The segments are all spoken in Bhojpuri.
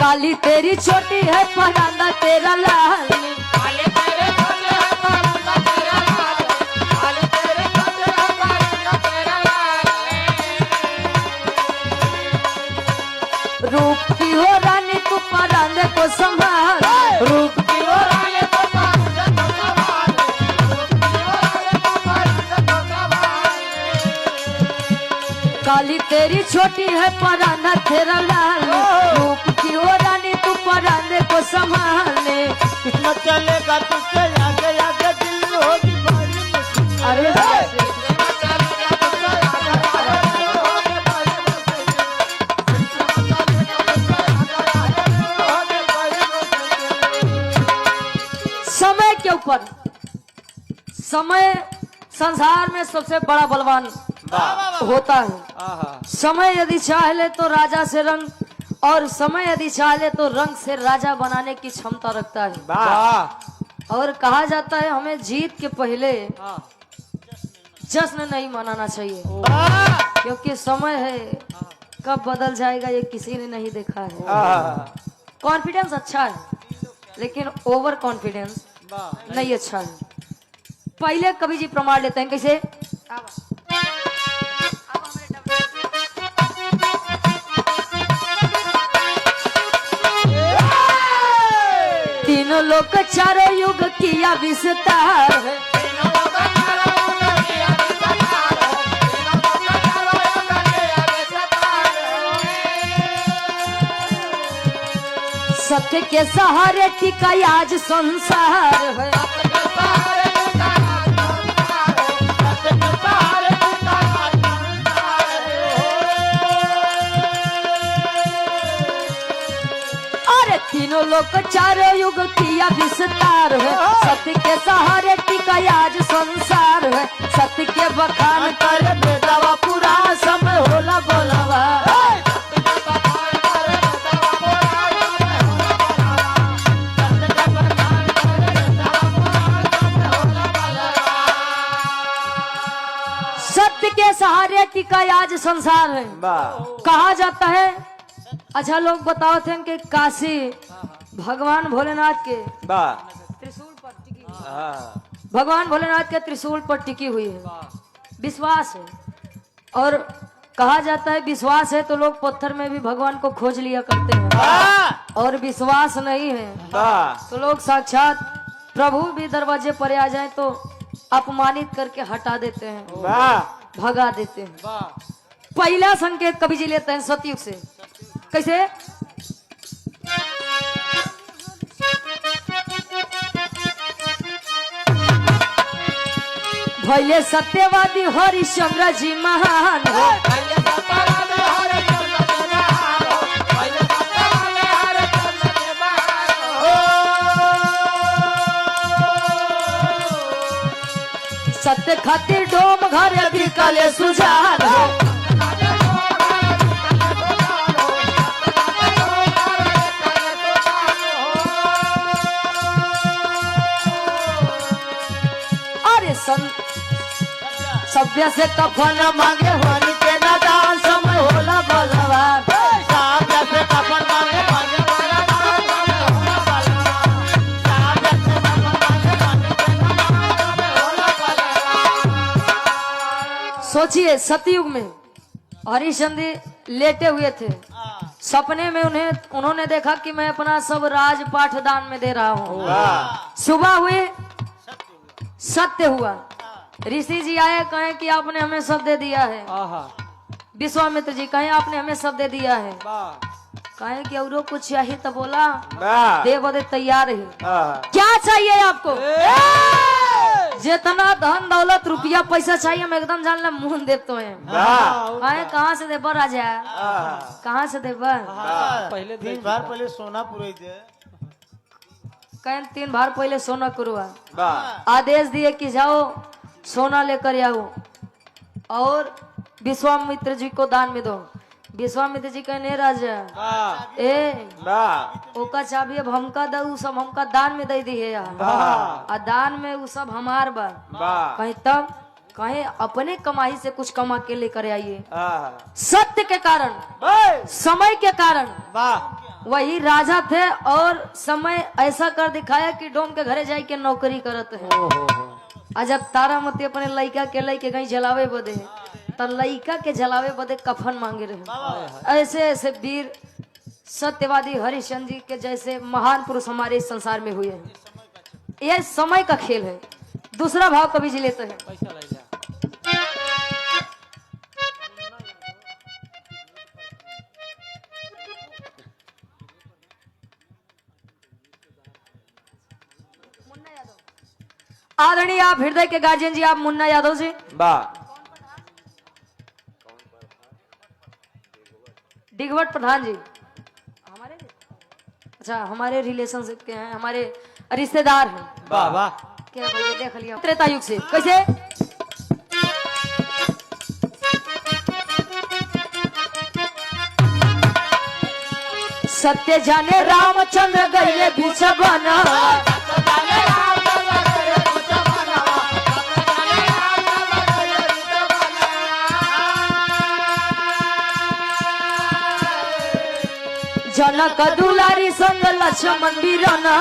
काली तेरी छोटी है परांदा तेरा लाल काले तेरे छोटे है परांदा तेरा लाल काले तेरे छोटे है परांदा तेरा लाल रूप की हो रानी तू परांदे को संभाल रूप की हो रानी तो परांदा तो संभाल रूप की हो रानी तो परांदा तो संभाल काली तेरी छोटी है परांदा तेरा लाल रूप की हो रानी तू परांदे को संभालने किस्मत चलेगा तुझसे आगे आगे दिल होगी बड़ी मुश्किल अरे किस्मत चलेगा तुझसे आगे आगे दिल होगी बड़ी मुश्किल किस्मत चलेगा तुझसे आगे आगे दिल होगी बड़ी मुश्किल समय के ऊपर समय संसार में सबसे बड़ा बलवान होता है। समय यदि चाह ले तो राजा से रंग और समय यदि चाह ले तो रंग से राजा बनाने की क्षमता रखता है। और कहा जाता है हमें जीत के पहले जश्न नहीं मनाना चाहिए क्योंकि समय है कब बदल जाएगा ये किसी ने नहीं देखा है। कॉन्फिडेंस अच्छा है लेकिन ओवर कॉन्फिडेंस नहीं अच्छा है। पहले कवि जी प्रमाण लेते हैं कैसे तीनों लोग चारों युग किया विस्तार है सत्य के सहारे टिका आज संसार है अरे तीनों लोग चारों युग किया विस्तार है सत्य के सहारे टिका आज संसार है सत्य के बखान कर बेदावा पुराण समय होला बोलावा सत्य के सहारे टिका आज संसार है। कहा जाता है अच्छा लोग बताओ थे कि काशी भगवान भोलेनाथ के त्रिशूल पर टिकी भगवान भोलेनाथ के त्रिशूल पर टिकी हुई है विश्वास है। और कहा जाता है विश्वास है तो लोग पत्थर में भी भगवान को खोज लिया करते हैं और विश्वास नहीं है तो लोग साक्षात प्रभु भी दरवाजे पर आ जाए तो अपमानित करके हटा देते हैं भगा देते हैं। पहला संकेत कवि जी लेते हैं सतयुग से कैसे भैले सत्यवादी हरिश्चंद्र जी महान हो सत्य खातिर डोम घर भी कले सुजान हो सभ्य से कफन मांगे होनी के नादान समय होला बलवान सभ्य से कफन मांगे होनी के नादान समय होला बलवान सभ्य से कफन मांगे होनी के नादान समय होला बलवान। सोचिए सतयुग में हरिश्चंद्र लेटे हुए थे सपने में उन्होंने देखा कि मैं अपना सब राजपाठ दान में दे रहा हूँ। सुबह हुई सत्य हुआ ऋषि जी आए कहें कि आपने हमें सब दे दिया है। विश्वामित्र जी कहें आपने हमें सब दे दिया है। कहें कि औरों कुछ चाहिए तो बोला दे बदे तैयार है। क्या चाहिए आपको जितना धन दौलत रुपया पैसा चाहिए हम एकदम जान ले मुंह देते हैं। कहें कहाँ से देबर राजा कहाँ से देबर पहले 3 बार पहले सोना पुरई दे कहें 3 बार पहले सोना कुरुआ आदेश दिए कि जाओ सोना लेकर आओ और विश्वामित्र जी को दान में दो। विश्वामित्र जी कहने राजा ओका चाबी अब हमका दे उ सब हमका दान में दे दिए आ दान में उ सब हमार बा कहीं तब कहीं अपने कमाई से कुछ कमा के लेकर आइए। सत्य के कारण समय के कारण वही राजा थे और समय ऐसा कर दिखाया कि डोम के घरे जाके नौकरी करत है। आ जब तारामती अपने लड़का के लेके कहीं जलावे बदे तो लड़का के जलावे बदे कफन मांगे रहे। ऐसे ऐसे वीर सत्यवादी हरिश्चंद्र जी के जैसे महान पुरुष हमारे इस संसार में हुए हैं। यह समय का खेल है। दूसरा भाव कवि जी लेते हैं। आदरणीय आप हृदय के गार्जियन जी, आप मुन्ना यादव जी, डिगवट प्रधान जी, हमारे अच्छा हमारे रिलेशनशिप के हैं, हमारे रिश्तेदार हैं। वाह वाह क्या भैया देख लिया त्रेता युग से कैसे सत्य जाने रामचंद्र गए बीच बना जनक दुलारी संग लक्ष्मण बीरना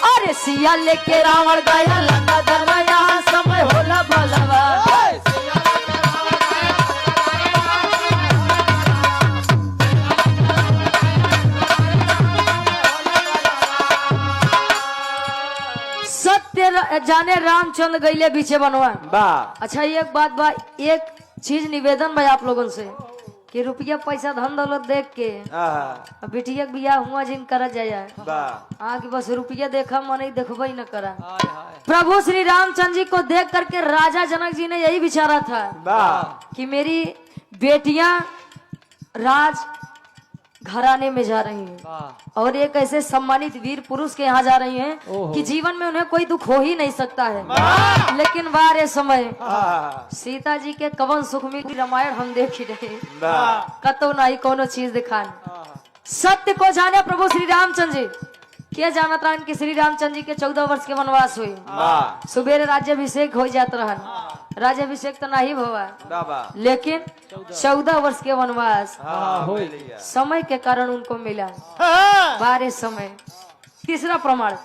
अरे सिया लेके रावण गया लंका दरवाजा समय होला भलवा जाने रामचंद्र गईले बीचे बनवा। अच्छा एक बात बा, एक चीज निवेदन भाई आप लोगों से कि रुपया पैसा धन दौलत देख के बिटिया बिया हुआ जिन करा जाए आगे बस रुपया देखा मन ही देखबे न करा। प्रभु श्री रामचंद्र जी को देख करके राजा जनक जी ने यही विचारा था कि मेरी बेटियां राज घराने में जा रही हैं और एक ऐसे सम्मानित वीर पुरुष के यहाँ जा रही हैं कि जीवन में उन्हें कोई दुख हो ही नहीं सकता है। लेकिन बारे समय सीता जी के कवन सुख मिली रामायण हम देख ही रहे कतो नहीं कोनो चीज दिखान। सत्य को जाने प्रभु श्री रामचंद्र जी क्या जानत रहन कि श्री रामचंद्र जी के 14 वर्ष के वनवास हुई। सुबेरे राज्याभिषेक हो जात रहन, राज्याभिषेक तो नहीं हुआ लेकिन 14 वर्ष के वनवास समय के कारण उनको मिला। बारे समय तीसरा प्रमाण